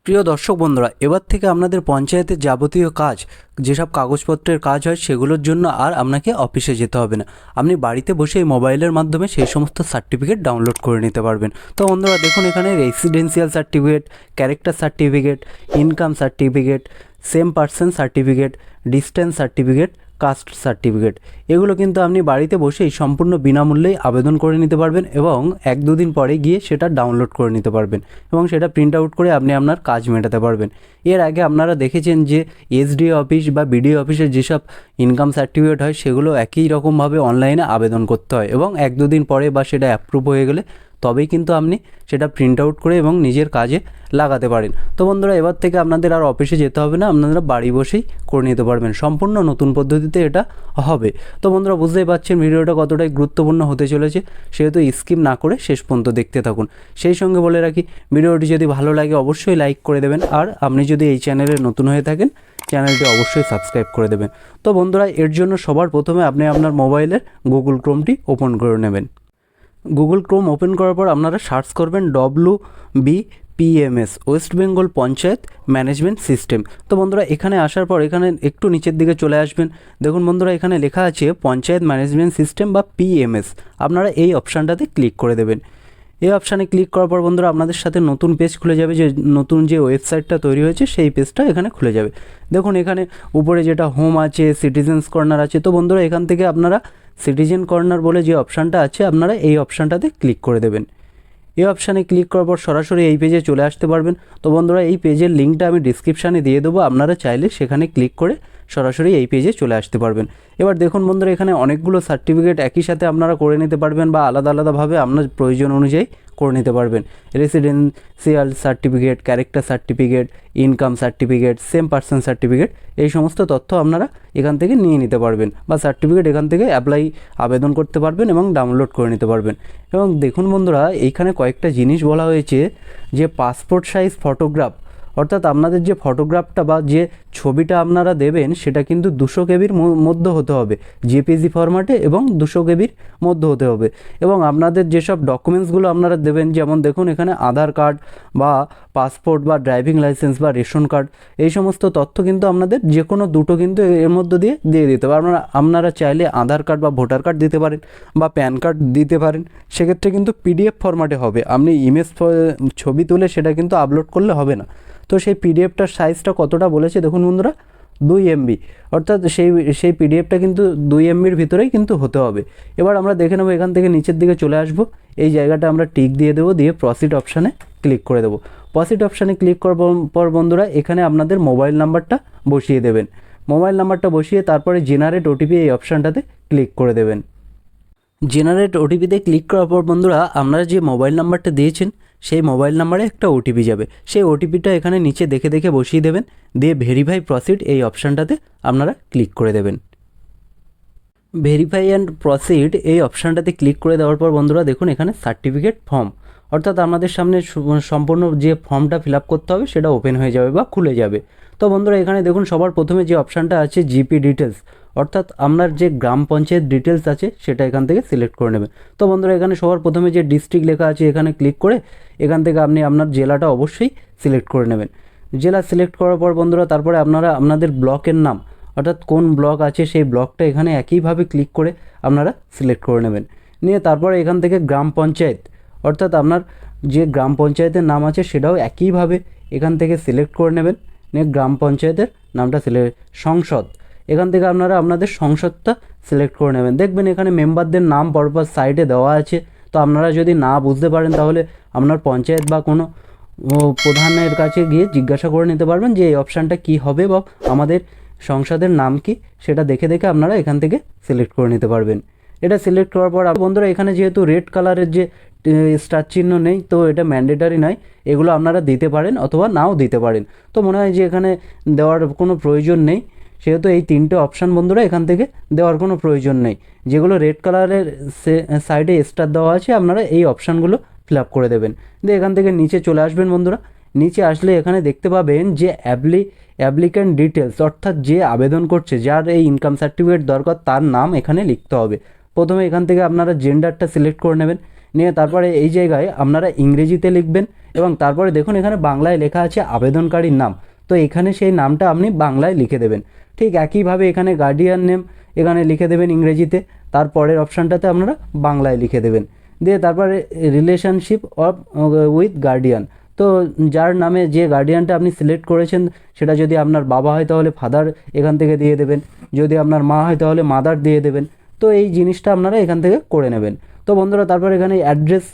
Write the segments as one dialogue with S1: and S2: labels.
S1: প্রিয় দর্শক বন্ধুরা, এবার থেকে আপনাদের পঞ্চায়েতের যাবতীয় কাজ, যেসব কাগজপত্রের কাজ হয় সেগুলোর জন্য আর আপনাকে অফিসে যেতে হবে না। আপনি বাড়িতে বসে এই মোবাইলের মাধ্যমে সেই সমস্ত সার্টিফিকেট ডাউনলোড করে নিতে পারবেন। তো বন্ধুরা দেখুন, এখানে residential certificate, character certificate, income certificate, same person certificate, distance certificate, caste certificate, এগুলো কিন্তু আপনি বাড়িতে বসেই সম্পূর্ণ বিনামূল্যেই আবেদন করে নিতে পারবেন এবং 1-2 দিন পরে গিয়ে সেটা ডাউনলোড করে নিতে পারবেন এবং সেটা প্রিন্ট আউট করে আপনি আপনার কাজ মেটাতে পারবেন। এর আগে আপনারা দেখেছেন যে এসডিও অফিস বা বিডিও অফিসে যেসব ইনকাম সার্টিফিকেট হয় সেগুলো একই রকমভাবে অনলাইনে আবেদন করতে হয় এবং 1-2 দিন পরে বা সেটা অ্যাপ্রুভ হয়ে গেলে তবেই কিন্তু আপনি সেটা প্রিন্ট আউট করে এবং নিজের কাজে লাগাতে পারেন। তো বন্ধুরা, এবার থেকে আপনাদের আর অফিসে যেতে হবে না, আপনারা বাড়ি বসেই করে নিতে পারবেন। সম্পূর্ণ নতুন পদ্ধতিতে এটা হবে। তো বন্ধুরা, বুঝতেই পারছেন ভিডিওটা কতটাই গুরুত্বপূর্ণ হতে চলেছে, সেহেতু স্কিপ না করে শেষ পর্যন্ত দেখতে থাকুন। সেই সঙ্গে বলে রাখি, ভিডিওটি যদি ভালো লাগে অবশ্যই লাইক করে দেবেন, আর আপনি যদি এই চ্যানেলে নতুন হয়ে থাকেন চ্যানেলটি অবশ্যই সাবস্ক্রাইব করে দেবেন। তো বন্ধুরা, এর জন্য সবার প্রথমে আপনি আপনার মোবাইলের গুগল ক্রোমটি ওপেন করে নেবেন। গুগল ক্রোম ওপেন করার পর আপনারা সার্চ করবেন WBPMS, West Bengal panchayat management system. তো বন্ধুরা, এখানে আসার পর এখানে একটু নিচের দিকে চলে আসবেন। দেখুন বন্ধুরা, এখানে লেখা আছে পঞ্চায়েত ম্যানেজমেন্ট সিস্টেম বা PMS। আপনারা এই অপশানটাতে ক্লিক করে দেবেন। এই অপশানে ক্লিক করার পর বন্ধুরা আপনাদের সাথে নতুন পেজ খুলে যাবে, যে নতুন যে ওয়েবসাইটটা তৈরি হয়েছে সেই পেজটা এখানে খুলে যাবে। দেখুন এখানে উপরে যেটা হোম আছে, সিটিজেন্স কর্নার আছে। তো বন্ধুরা, এখান থেকে আপনারা সিটিজেন কর্নার বলে যে অপশানটা আছে আপনারা এই অপশানটাতে ক্লিক করে দেবেন। এই অপশানে ক্লিক করার পর সরাসরি এই পেজে চলে আসতে পারবেন। তো বন্ধুরা, এই পেজের লিঙ্কটা আমি ডিসক্রিপশানে দিয়ে দেবো, আপনারা চাইলে সেখানে ক্লিক করে সরাসরি এই পেজে চলে আসতে পারবেন। এবার দেখুন বন্ধুরা, এখানে অনেকগুলো সার্টিফিকেট একই সাথে আপনারা করে নিতে পারবেন বা আলাদা আলাদাভাবে আপনার প্রয়োজন অনুযায়ী করে নিতে পারবেন। Residential certificate, character certificate, income certificate, same person certificate, এই সমস্ত তথ্য আপনারা এখান থেকে নিয়ে নিতে পারবেন বা সার্টিফিকেট এখান থেকে আবেদন করতে পারবেন এবং ডাউনলোড করে নিতে পারবেন। এবং দেখুন বন্ধুরা, এইখানে কয়েকটা জিনিস বলা হয়েছে, যে পাসপোর্ট সাইজ ফটোগ্রাফ, অর্থাৎ আপনাদের যে ফটোগ্রাফটা বা যে ছবিটা আপনারা দেবেন সেটা কিন্তু 200 কেবির মধ্যে হতে হবে, জেপিজি ফরম্যাটে, এবং 200 কেবির মধ্যে হতে হবে। এবং আপনাদের যেসব ডকুমেন্টসগুলো আপনারা দেবেন, যেমন দেখুন এখানে আধার কার্ড বা পাসপোর্ট বা ড্রাইভিং লাইসেন্স বা রেশন কার্ড, এই সমস্ত তথ্য কিন্তু আপনাদের যে কোনো দুটো কিন্তু এর মধ্যে দিয়ে দিতে হবে। আপনারা চাইলে আধার কার্ড বা ভোটার কার্ড দিতে পারেন বা প্যান কার্ড দিতে পারেন। সেক্ষেত্রে কিন্তু পিডিএফ ফরম্যাটে হবে, আপনি ইমেজ ছবি তুলে সেটা কিন্তু আপলোড করলে হবে না। তো সেই পিডিএফটার সাইজটা কতটা বলেছে দেখুন বন্ধুরা, 2 MB, অর্থাৎ সেই পিডিএফটা কিন্তু 2 MBর ভিতরেই কিন্তু হতে হবে। এবার আমরা দেখে নেবো, এখান থেকে নিচের দিকে চলে আসব, এই জায়গাটা আমরা টিক দিয়ে দেবো, দিয়ে প্রসিড অপশানে ক্লিক করে দেবো। প্রসিড অপশানে ক্লিক করার পর বন্ধুরা এখানে আপনাদের মোবাইল নাম্বারটা বসিয়ে দেবেন। মোবাইল নাম্বারটা বসিয়ে তারপরে জেনারেট ওটিপি এই অপশানটাতে ক্লিক করে দেবেন। জেনারেট ওটিপিতে ক্লিক করার পর বন্ধুরা আপনারা যে মোবাইল নাম্বারটা দিয়েছেন সেই মোবাইল নাম্বারে একটা ওটিপি যাবে, সেই ওটিপিটা এখানে নিচে দেখে দেখে বসিয়ে দেবেন, দিয়ে ভেরিফাই প্রসিড এই অপশানটাতে আপনারা ক্লিক করে দেবেন। ভেরিফাই অ্যান্ড প্রসিড এই অপশানটাতে ক্লিক করে দেওয়ার পর বন্ধুরা দেখুন এখানে সার্টিফিকেট ফর্ম, অর্থাৎ আমাদের সামনে সম্পূর্ণ যে ফর্মটা ফিল আপ করতে হবে সেটা ওপেন হয়ে যাবে বা খুলে যাবে। তো বন্ধুরা এখানে দেখুন সবার প্রথমে যে অপশানটা আছে জিপি ডিটেলস, অর্থাৎ আপনার যে গ্রাম পঞ্চায়েত ডিটেলস আছে সেটা এখান থেকে সিলেক্ট করে নেবেন। তো বন্ধুরা এখানে সবার প্রথমে যে ডিস্ট্রিক্ট লেখা আছে এখানে ক্লিক করে এখান থেকে আপনি আপনার জেলাটা অবশ্যই সিলেক্ট করে নেবেন। জেলা সিলেক্ট করার পর বন্ধুরা তারপরে আপনারা আপনাদের ব্লকের নাম, অর্থাৎ কোন ব্লক আছে সেই ব্লকটা এখানে একইভাবে ক্লিক করে আপনারা সিলেক্ট করে নেবেন। নিয়ে তারপরে এখান থেকে গ্রাম পঞ্চায়েত, অর্থাৎ আপনার যে গ্রাম পঞ্চায়েতের নাম আছে সেটাও একইভাবে এখান থেকে সিলেক্ট করে নেবেন। নিয়ে গ্রাম পঞ্চায়েতের নামটা সংসদ, এখান থেকে আপনারা আপনাদের সংসদটা সিলেক্ট করে নেবেন। দেখবেন এখানে মেম্বারদের নাম পরপর সাইডে দেওয়া আছে। তো আপনারা যদি না বুঝতে পারেন তাহলে আপনার পঞ্চায়েত বা কোনো প্রধানের কাছে গিয়ে জিজ্ঞাসা করে নিতে পারবেন যে এই অপশানটা কী হবে বা আমাদের সংসদের নাম কি, সেটা দেখে দেখে আপনারা এখান থেকে সিলেক্ট করে নিতে পারবেন। এটা সিলেক্ট করার পর বন্ধুরা এখানে যেহেতু রেড কালারের যে স্টার চিহ্ন নেই, তো এটা ম্যান্ডেটারি নয়, এগুলো আপনারা দিতে পারেন অথবা নাও দিতে পারেন। তো মনে হয় যে এখানে দেওয়ার কোনো প্রয়োজন নেই, সেহেতু এই 3টে অপশান বন্ধুরা এখান থেকে দেওয়ার কোনো প্রয়োজন নেই। যেগুলো রেড কালারের সাইডে স্টার দেওয়া আছে আপনারা এই অপশানগুলো ফিল আপ করে দেবেন। দিয়ে এখান থেকে নিচে চলে আসবেন বন্ধুরা। নিচে আসলে এখানে দেখতে পাবেন যে অ্যাপ্লিক্যান্ট ডিটেলস, অর্থাৎ যে আবেদন করছে, যার এই ইনকাম সার্টিফিকেট দরকার তার নাম এখানে লিখতে হবে। প্রথমে এখান থেকে আপনারা জেন্ডারটা সিলেক্ট করে নেবেন। নিয়ে তারপরে এই জায়গায় আপনারা ইংরেজিতে লিখবেন এবং তারপরে দেখুন এখানে বাংলায় লেখা আছে আবেদনকারীর নাম, তো এখানে সেই নামটা আপনি বাংলায় লিখে দেবেন। ঠিক একইভাবে এখানে গার্ডিয়ান নেম এখানে লিখে দেবেন ইংরেজিতে, তারপরের অপশানটাতে আপনারা বাংলায় লিখে দেবেন। দিয়ে তারপরে রিলেশনশিপ অফ উইথ গার্ডিয়ান, তো যার নামে যে গার্ডিয়ানটা আপনি সিলেক্ট করেছেন সেটা যদি আপনার বাবা হয় তাহলে ফাদার এখান থেকে দিয়ে দেবেন, যদি আপনার মা হয় তাহলে মাদার দিয়ে দেবেন। তো এই জিনিসটা আপনারা এখান থেকে করে নেবেন। তো বন্ধুরা তারপর এখানে অ্যাড্রেস,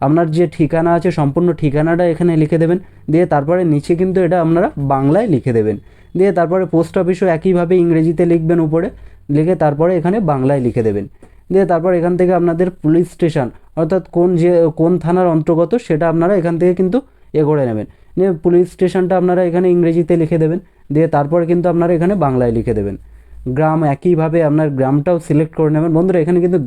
S1: আপনার যে ঠিকানা আছে সম্পূর্ণ ঠিকানাটা এখানে লিখে দেবেন। দিয়ে তারপরে নিচে কিন্তু এটা আপনারা বাংলায় লিখে দেবেন। দিয়ে তারপরে পোস্ট অফিসও একইভাবে ইংরেজিতে লিখবেন উপরে, লিখে তারপরে এখানে বাংলায় লিখে দেবেন। দিয়ে তারপর এখান থেকে আপনাদের পুলিশ স্টেশন অর্থাৎ কোন থানার অন্তর্গত সেটা আপনারা এখান থেকে কিন্তু করে নেবেন। দিয়ে পুলিশ স্টেশনটা আপনারা এখানে ইংরেজিতে লিখে দেবেন, দিয়ে তারপরে কিন্তু আপনারা এখানে বাংলায় লিখে দেবেন। গ্রাম একইভাবে আপনার গ্রামটাও সিলেক্ট করে নেবেন। বন্ধুরা এখানে কিন্তু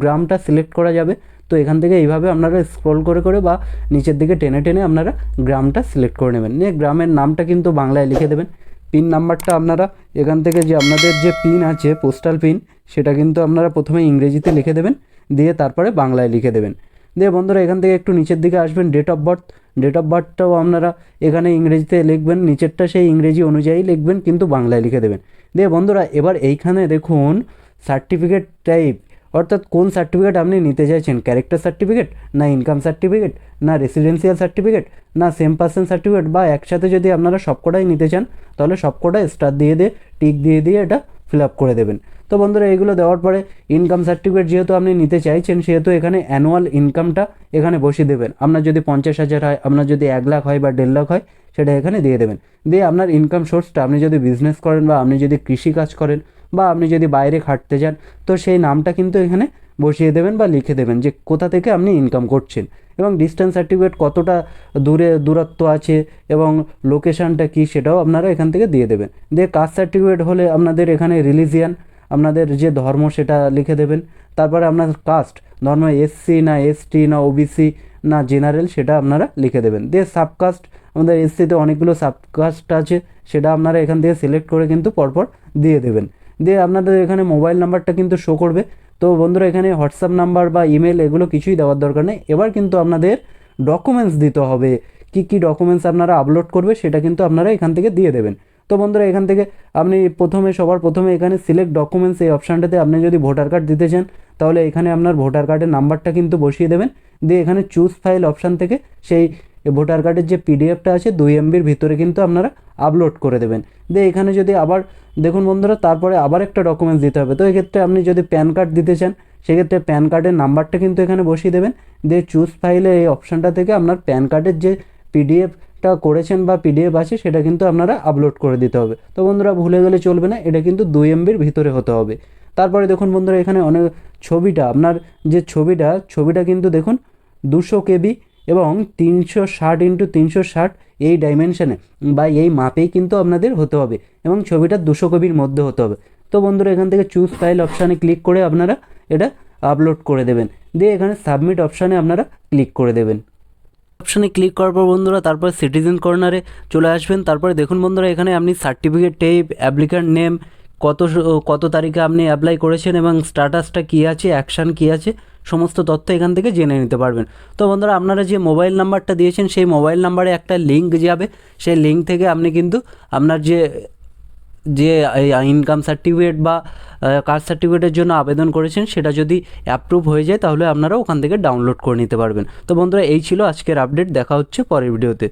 S1: গ্রামটা সিলেক্ট করা যাবে, তো এখান থেকে এইভাবে আপনারা স্ক্রল করে বা নিচের দিকে টেনে টেনে আপনারা গ্রামটা সিলেক্ট করে নেবেন। নিয়ে গ্রামের নামটা কিন্তু বাংলায় লিখে দেবেন। পিন নাম্বারটা আপনারা এখান থেকে যে আপনাদের যে পিন আছে পোস্টাল পিন সেটা কিন্তু আপনারা প্রথমে ইংরেজিতে লিখে দেবেন, দিয়ে তারপরে বাংলায় লিখে দেবেন। দিয়ে বন্ধুরা এখান থেকে একটু নিচের দিকে আসবেন, ডেট অফ বার্থটাও আপনারা এখানে ইংরেজিতে লিখবেন, নিচেরটা সেই ইংরেজি অনুযায়ী লিখবেন কিন্তু বাংলায় লিখে দেবেন। দিয়ে বন্ধুরা এবার এইখানে দেখুন সার্টিফিকেট টাইপ, অর্থাৎ কোন সার্টিফিকেট আপনি নিতে চাইছেন, ক্যারেক্টার সার্টিফিকেট না ইনকাম সার্টিফিকেট না রেসিডেন্সিয়াল সার্টিফিকেট না সেম পার্সন সার্টিফিকেট, বা একসাথে যদি আপনারা সবকটাই নিতে চান তাহলে সবকটাই স্টার দিয়ে টিক দিয়ে এটা ফিল আপ করে দেবেন। তো বন্ধুরা এইগুলো দেওয়ার পরে ইনকাম সার্টিফিকেট যেহেতু আপনি নিতে চাইছেন সেহেতু এখানে অ্যানুয়াল ইনকামটা এখানে বসিয়ে দেবেন। আপনার যদি 50,000 হয়, আপনার যদি 1 লাখ হয় বা 1.5 লাখ হয় সেটা এখানে দিয়ে দেবেন। দিয়ে আপনার ইনকাম সোর্সটা, আপনি যদি বিজনেস করেন বা আপনি যদি কৃষিকাজ করেন বা আপনি যদি বাইরে খাটতে যান তো সেই নামটা কিন্তু এখানে বসিয়ে দেবেন বা লিখে দেবেন যে কোথা থেকে আপনি ইনকাম করছেন, এবং ডিস্টেন্স সার্টিফিকেট কতটা দূরত্ব আছে এবং লোকেশানটা কী সেটাও আপনারা এখান থেকে দিয়ে দেবেন। দিয়ে কাস্ট সার্টিফিকেট হলে আপনাদের এখানে রিলিজিয়ান, আপনাদের যে ধর্ম সেটা লিখে দেবেন। তারপরে আপনার কাস্ট, ধর্ম এসসি না এসটি না ওবিসি না জেনারেল সেটা আপনারা লিখে দেবেন। দিয়ে সাবকাস্ট, আমাদের এসসিতে অনেকগুলো সাবকাস্ট আছে সেটা আপনারা এখান থেকে সিলেক্ট করে কিন্তু পরপর দিয়ে দেবেন। দিয়ে আপনাদের এখানে মোবাইল নাম্বারটা কিন্তু শো করবে। তো বন্ধুরা এখানে হোয়াটসঅ্যাপ নাম্বার বা ইমেল এগুলো কিছুই দেওয়ার দরকার নেই। এবার কিন্তু আপনাদের ডকুমেন্টস দিতে হবে, কি ডকুমেন্টস আপনারা আপলোড করবে সেটা কিন্তু আপনারা এখান থেকে দিয়ে দেবেন। তো বন্ধুরা এখান থেকে আপনি সবার প্রথমে এখানে সিলেক্ট ডকুমেন্টস এই অপশানটাতে আপনি যদি ভোটার কার্ড দিতে চান তাহলে এখানে আপনার ভোটার কার্ডের নাম্বারটা কিন্তু বসিয়ে দেবেন। দিয়ে এখানে চুজ ফাইল অপশান থেকে সেই ভোটার কার্ডের যে পিডিএফটা আছে 2 MBর ভিতরে কিন্তু আপনারা আপলোড করে দেবেন। দিয়ে এখানে যদি আবার দেখুন বন্ধুরা তারপরে আবার একটা ডকুমেন্টস দিতে হবে। তো এক্ষেত্রে আপনি যদি প্যান কার্ড দিতে চান সেক্ষেত্রে প্যান কার্ডের নাম্বারটা কিন্তু এখানে বসিয়ে দেবেন। দিয়ে চুজ ফাইলে এই অপশানটা থেকে আপনার প্যান কার্ডের যে পিডিএফটা করেছেন বা পিডিএফ আছে সেটা কিন্তু আপনারা আপলোড করে দিতে হবে। তো বন্ধুরা ভুলে গেলে চলবে না, এটা কিন্তু 2 MBর ভিতরে হতে হবে। তারপরে দেখুন বন্ধুরা এখানে অনেক ছবিটা, আপনার যে ছবিটা কিন্তু দেখুন 200 KB এবং 360x360 এই ডাইমেনশানে বা এই মাপেই কিন্তু আপনাদের হতে হবে এবং ছবিটা 200 KBর মধ্যে হতে হবে। তো বন্ধুরা এখান থেকে চুজ ফাইল অপশানে ক্লিক করে আপনারা এটা আপলোড করে দেবেন। দিয়ে এখানে সাবমিট অপশানে আপনারা ক্লিক করে দেবেন। অপশানে ক্লিক করার পর বন্ধুরা তারপর সিটিজেন কর্নারে চলে আসবেন। তারপরে দেখুন বন্ধুরা এখানে আপনি সার্টিফিকেট টাইপ, অ্যাপ্লিক্যান্ট নেম, কত তারিখে আপনি অ্যাপ্লাই করেছেন এবং স্ট্যাটাসটা কী আছে, অ্যাকশান কী আছে, সমস্ত তথ্য এখান থেকে জেনে নিতে পারবেন। তো বন্ধুরা আপনারা যে মোবাইল নাম্বারটা দিয়েছেন সেই মোবাইল নাম্বারে একটা লিঙ্ক যাবে, সেই লিঙ্ক থেকে আপনি কিন্তু আপনার যে ইনকাম সার্টিফিকেট বা কাস্ট সার্টিফিকেটের জন্য আবেদন করেছেন সেটা যদি অ্যাপ্রুভ হয়ে যায় তাহলে আপনারা ওখান থেকে ডাউনলোড করে নিতে পারবেন। তো বন্ধুরা এই ছিল আজকের আপডেট, দেখা হচ্ছে পরের ভিডিওতে।